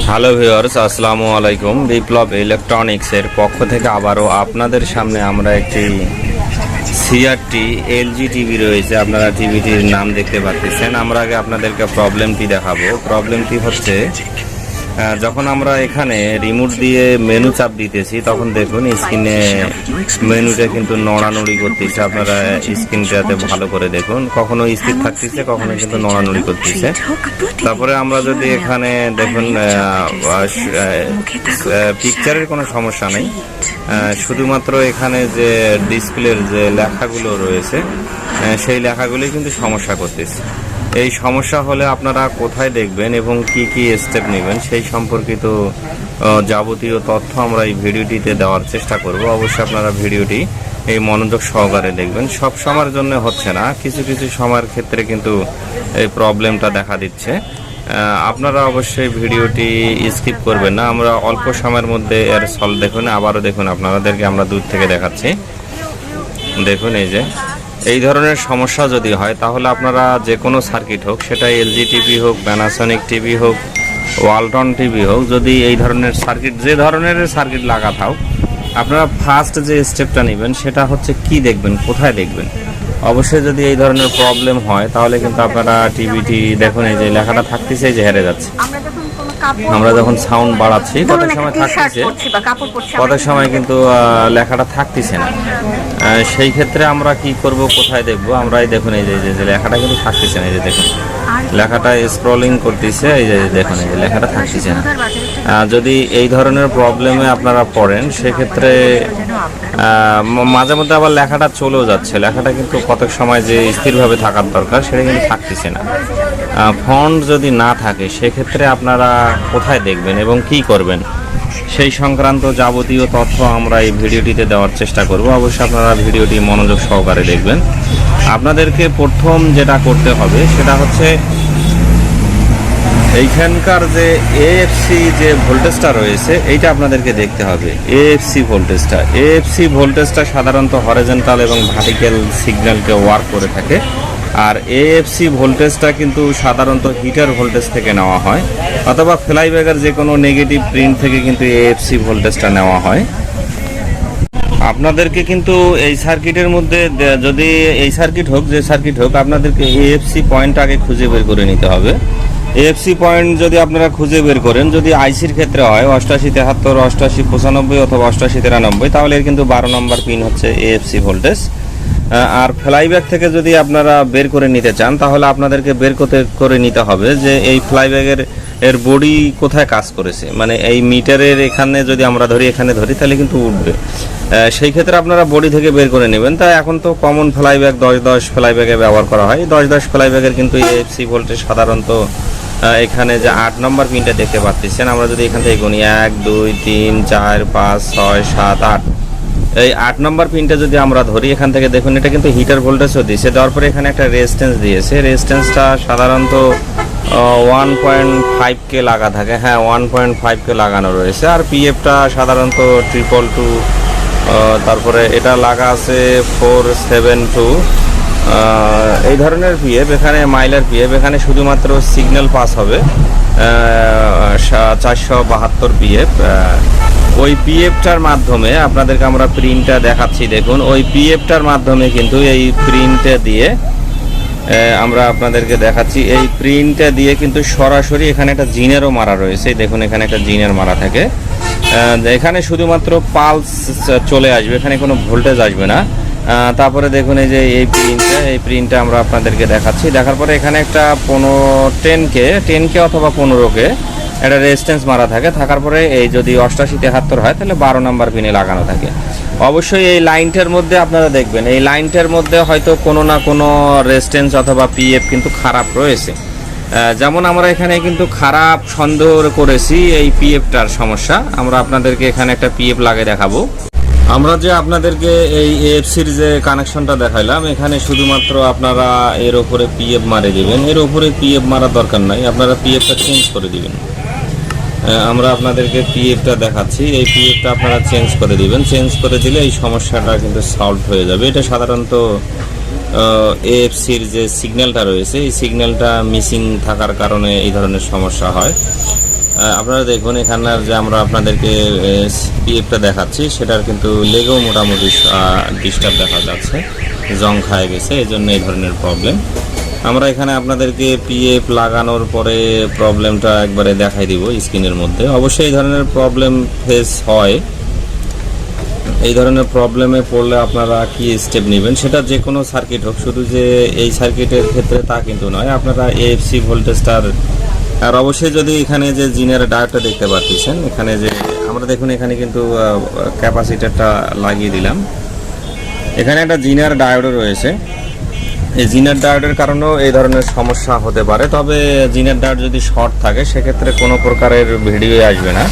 Hello viewers, আসসালামু আলাইকুম। বিপ্লব ইলেকট্রনিক্সের পক্ষ থেকে আবারও আপনাদের সামনে আমরা একটি সিআরটি এলজি টিভি রয়েছে। আপনারা টিভিটির নাম দেখতে পাচ্ছেন। আমরা আগে আপনাদেরকে প্রবলেমটি দেখাবো। প্রবলেমটি হচ্ছে, যখন আমরা এখানে রিমোট দিয়ে মেনু চাপ দিতেছি তখন দেখুন স্ক্রিনে মেনুটা কিন্তু নড়ানড়ি করতেছে। আপনারা স্ক্রিনটাতে ভালো করে দেখুন, কখনো স্থির থাকতেছে, কখনো কিন্তু নড়ানড়ি করতেছে। তারপরে আমরা যদি এখানে দেখুন পিকচারের কোনো সমস্যা নেই, শুধুমাত্র এখানে যে ডিসপ্লের যে লেখাগুলো রয়েছে সেই লেখাগুলি কিন্তু সমস্যা করতেছে। এই সমস্যা হলে আপনারা কোথায় দেখবেন এবং কি কি স্টেপ নেবেন সেই সম্পর্কিত যাবতীয় তথ্য আমরা এই ভিডিওটিতে দেওয়ার চেষ্টা করব। অবশ্যই আপনারা ভিডিওটি এই মনোযোগ সহকারে দেখবেন। সব সময়ের জন্য হচ্ছে না, কিছু কিছু সময়ের ক্ষেত্রে কিন্তু এই প্রবলেমটা দেখা দিচ্ছে। আপনারা অবশ্যই ভিডিওটি স্কিপ করবেন না। আমরা অল্প সময়ের মধ্যে এর সলভ দেখুন। আবারও দেখুন, আপনাদেরকে আমরা দূর থেকে দেখাচ্ছি। দেখুন, এই ধরনের সমস্যা যদি হয় তাহলে আপনারা যে কোনো সার্কিট হোক, সেটা এলজি টিভি হোক, প্যানাসনিক টিভি হোক, ওয়ালটন টিভি হোক, যদি এই ধরনের সার্কিট, যে ধরনের সার্কিট লাগাতে হোক, আপনারা ফার্স্ট যে স্টেপটা নেবেন সেটা হচ্ছে কি দেখবেন, কোথায় দেখবেন। অবশ্যই যদি এই ধরনের প্রবলেম হয় তাহলে কিন্তু আপনারা টিভিটি দেখুন, এই যে লেখাটা থাকতেছে, এই যে হেরে যাচ্ছে। আমরা যখন সাউন্ড বাড়াচ্ছি কত সময় থাকতেছে, কত সময় কিন্তু লেখাটা থাকতেছে না। সেই ক্ষেত্রে আমরা কি করব, কোথায় দেখব? আমরা এই দেখুন, এই যে লেখাটা কিন্তু থাকতেছে না। এই যে দেখুন, লেখাটা স্ক্রলিং করতেছে, এই যে দেখুন, এই যে লেখাটা থাকতেছে না। যদি এই ধরনের প্রবলেমে আপনারা পড়েন সেক্ষেত্রে মাঝে মধ্যে আবার লেখাটা চলেও যাচ্ছে। লেখাটা কিন্তু কত সময় যে স্থিরভাবে থাকার দরকার সেটা কিন্তু থাকতেছে না। ফন্ট যদি না থাকে সেক্ষেত্রে আপনারা কোথায় দেখবেন এবং কি করবেন সেই সংক্রান্ত যাবতীয় তথ্য আমরা এই ভিডিওটিতে দেওয়ার চেষ্টা করব। অবশ্যই আপনারা ভিডিওটি মনোযোগ সহকারে দেখবেন। আপনাদেরকে প্রথম যেটা করতে হবে সেটা হচ্ছে এইখানকার যে এএফসি যে ভোল্টেজটা রয়েছে এইটা আপনাদেরকে দেখতে হবে। এএফসি ভোল্টেজটা সাধারণত হরিজন্টাল এবং ভার্টিক্যাল সিগন্যালকে ওয়ার্ক করে থাকে। আর এএফসি ভোল্টেজটা কিন্তু সাধারণত হিটার ভোল্টেজ থেকে নেওয়া হয়, অথবা ফ্লাইব্যাগের যে কোনো নেগেটিভ প্রিন্ট থেকে কিন্তু এএফসি ভোল্টেজটা নেওয়া হয়। আপনাদেরকে কিন্তু এই সার্কিটের মধ্যে, যদি এই সার্কিট হোক, যে সার্কিট হোক, আপনাদেরকে এএফসি পয়েন্ট আগে খুঁজে বের করে নিতে হবে। এএফসি পয়েন্ট যদি আপনারা খুঁজে বের করেন, যদি আইসির ক্ষেত্রে হয় 8873, 8895 অথবা 8893, তাহলে এর কিন্তু 12 নম্বর পিন হচ্ছে এএফসি ভোল্টেজ। আর ফ্লাইব্যাগ থেকে যদি আপনারা বের করে নিতে চান তাহলে আপনাদেরকে বের করে নিতে হবে যে এই ফ্লাইব্যাগের এর বডি কোথায় কাজ করেছে। মানে এই মিটারের এখানে যদি আমরা এখানে ধরি তাহলে কিন্তু উঠবে। সেই ক্ষেত্রে আপনারা বডি থেকে বের করে নেবেন। তাই এখন তো কমন ফ্লাইব্যাগ 10-10 ফ্লাইব্যাগে ব্যবহার করা হয়। 10-10 ফ্লাইব্যাগের কিন্তু এএফসি ভোল্টেজ সাধারণত এখানে যে 8 নম্বর পিনটা দেখতে পাচ্ছেন, আমরা যদি এখান থেকে গুনি 1 2 3 4 5 6 7 8, এই 8 নম্বর পিনটা যদি আমরা ধরি, এখান থেকে দেখুন এটা কিন্তু হিটার ভোল্টেজও দিয়েছে। দেওয়ার পরে এখানে একটা রেজিস্ট্যান্স দিয়েছে। রেজিস্ট্যান্সটা সাধারণত 1.5K লাগা থাকে। হ্যাঁ, 1.5K লাগানো রয়েছে। আর পিএফটা সাধারণত 222, তারপরে এটা লাগা আছে 472, এই ধরনের পিএফ। এখানে মাইলার পিএফ, এখানে শুধুমাত্র সিগন্যাল পাস হবে 472 পিএফ। ওই পিএফটার মাধ্যমে আপনাদেরকে আমরা প্রিন্টটা দেখাচ্ছি। দেখুন, ওই পিএফটার মাধ্যমে কিন্তু এই প্রিন্টটা দিয়ে আমরা আপনাদেরকে দেখাচ্ছি। এই প্রিন্টটা দিয়ে কিন্তু সরাসরি এখানে একটা জিনেরও মারা রয়েছে। দেখুন, এখানে একটা জিনের মারা থাকে। এখানে শুধুমাত্র পালস চলে আসবে, এখানে কোনো ভোল্টেজ আসবে না। তারপরে দেখুন, এই যে এই প্রিন্টটা আমরা আপনাদেরকে দেখাচ্ছি। দেখার পরে এখানে একটা 10K অথবা 15K একটা রেজিস্ট্যান্স মারা থাকে। থাকার পরে এই যদি 8873 হয় তাহলে 12 নম্বর পিনে লাগানো থাকে। অবশ্যই এই লাইনটার মধ্যে আপনারা দেখবেন, এই লাইনটার মধ্যে হয়তো কোনো না কোনো রেজিস্ট্যান্স অথবা পিএফ কিন্তু খারাপ রয়েছে। যেমন আমরা এখানে কিন্তু খারাপ সন্দেহ করেছি এই পিএফটার সমস্যা। আমরা আপনাদেরকে এখানে একটা পিএফ লাগিয়ে দেখাবো। আমরা যে আপনাদেরকে এই এএফসির যে কানেকশনটা দেখাইলাম, এখানে শুধুমাত্র আপনারা এর ওপরে পিএফ মারে দিবেন। এর ওপরে পিএফ মারার দরকার নাই, আপনারা পিএফটা চেঞ্জ করে দিবেন। আমরা আপনাদেরকে পিএফটা দেখাচ্ছি। এই পিএফটা আপনারা চেঞ্জ করে দিবেন। চেঞ্জ করে দিলে এই সমস্যাটা কিন্তু সলভ হয়ে যাবে। এটা সাধারণত এএফসির যে সিগন্যালটা রয়েছে এই সিগন্যালটা মিসিং থাকার কারণে এই ধরনের সমস্যা হয়। আপনারা দেখুন এখানে যে আমরা আপনাদেরকে পিএফটা দেখাচ্ছি সেটার কিন্তু লেগেও মোটামুটি ডিস্টার্ব দেখা যাচ্ছে, জং খায় গেছে, এই জন্য এই ধরনের প্রবলেম। আমরা এখানে আপনাদেরকে পিএফ লাগানোর পরে প্রবলেমটা একবারে দেখাই দিব স্ক্রিনের মধ্যে। অবশ্যই এই ধরনের প্রবলেম ফেস হয়। এই ধরনের প্রবলেমে পড়লে আপনারা কি স্টেপ নেবেন, সেটা যে কোনো সার্কিট হোক, শুধু যে এই সার্কিটের ক্ষেত্রে তা কিন্তু নয়। আপনারা এএফসি ভোল্টেজটার, আর অবশ্যই যদি এখানে যে জিনের ডায়োডটা দেখতে পাচ্ছেন, এখানে যে আমরা দেখুন এখানে কিন্তু ক্যাপাসিটারটা লাগিয়ে দিলাম। এখানে একটা জিনার ডায়োডও রয়েছে। এই জিনার ডায়োডের কারণেও এই ধরনের সমস্যা হতে পারে। তবে জিনার ডায়োড যদি শর্ট থাকে সেক্ষেত্রে কোনো প্রকারের ভিডিও আসবে না।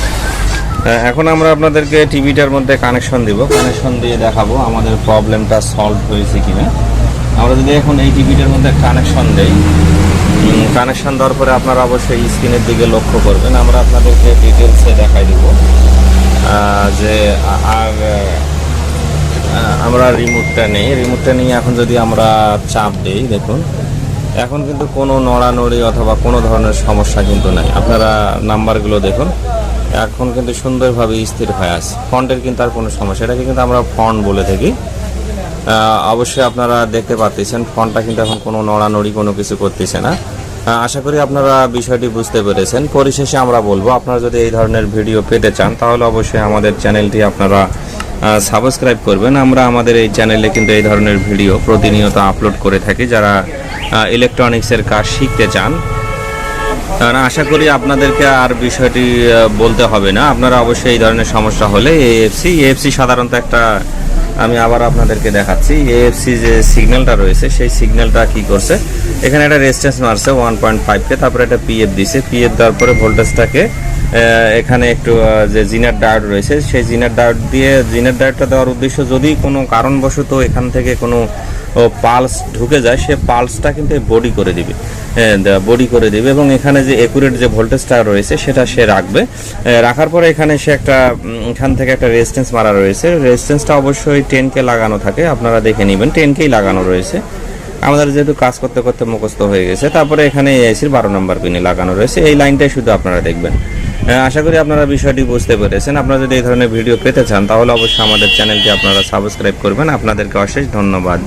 এখন আমরা আপনাদেরকে টিভিটার মধ্যে কানেকশন দিব, কানেকশন দিয়ে দেখাবো আমাদের প্রবলেমটা সলভ হয়েছে কিনা। আমরা যদি এখন এই টিভিটার মধ্যে কানেকশন দেই, কানেকশন দেওয়ার পরে আপনারা অবশ্যই স্ক্রিনের দিকে লক্ষ্য করবেন। আমরা আপনাদেরকে ডিটেলসে দেখাই দিব যে আর আমরা রিমোটটা নিয়ে এখন যদি আমরা চাপ দিই, দেখুন এখন কিন্তু কোনো নড়ানড়ি অথবা কোনো ধরনের সমস্যা কিন্তু নাই। আপনারা নাম্বারগুলো দেখুন, এখন কিন্তু সুন্দরভাবে স্থির হয়ে আছে। ফন্টের কিন্তু আর কোনো সমস্যা, এটাকে কিন্তু আমরা ফন্ট বলে থাকি। অবশ্যই আপনারা দেখতে পাচ্ছেন ফন্টটা কিন্তু এখন কোনো নড়ানড়ি কোনো কিছু করতেছে না। আশা করি আপনারা বিষয়টি বুঝতে পেরেছেন। পরিশেষে আমরা বলবো, আপনারা যদি এই ধরনের ভিডিও পেতে চান তাহলে অবশ্যই আমাদের চ্যানেলটি আপনারা সাবস্ক্রাইব করবেন। আমরা আমাদের এই চ্যানেলে কিন্তু এই ধরনের ভিডিও প্রতিনিয়ত আপলোড করে থাকি। যারা ইলেকট্রনিক্সের কাজ শিখতে চান, আশা করি আপনাদেরকে আর বিষয়টি বলতে হবে না। আপনারা অবশ্যই এই ধরনের সমস্যা হলে এএফসি সাধারণত একটা, আমি আবার আপনাদেরকে দেখাচ্ছি, এএফসি যে সিগন্যালটা রয়েছে সেই সিগন্যালটা কি করছে, এখানে একটা রেজিস্ট্যান্স মারছে 1.5 কে, তারপরে একটা পিএফ দিছে, পিএফ দেওয়ার পরে ভোল্টেজটাকে এখানে একটু যে জিনার ডায়োড রয়েছে সেই জিনার ডায়োডটা দেওয়ার উদ্দেশ্য, যদি কোনো কারণবশত এখান থেকে কোনো পালস ঢুকে যায় সে পালসটা কিন্তু বডি করে দিবে এবং এখানে যে একুরেট যে ভোল্টেজটা রয়েছে সেটা সে রাখবে। রাখার পরে এখানে সে এখান থেকে একটা রেজিস্ট্যান্স মারা রয়েছে। রেজিস্ট্যান্সটা অবশ্যই 10K লাগানো থাকে, আপনারা দেখে নেবেন 10K লাগানো রয়েছে। আমাদের যেহেতু কাজ করতে করতে মুখস্থ হয়ে গেছে। তারপরে এখানে এসির 12 নম্বর পিনে লাগানো রয়েছে, এই লাইনটাই শুধু আপনারা দেখবেন। আশা করি আপনারা বিষয়টি বুঝতে পেরেছেন। আপনারা যদি এই ধরনের ভিডিও পেতে চান তাহলে অবশ্যই আমাদের চ্যানেলটি আপনারা সাবস্ক্রাইব করবেন। আপনাদেরকে অশেষ ধন্যবাদ।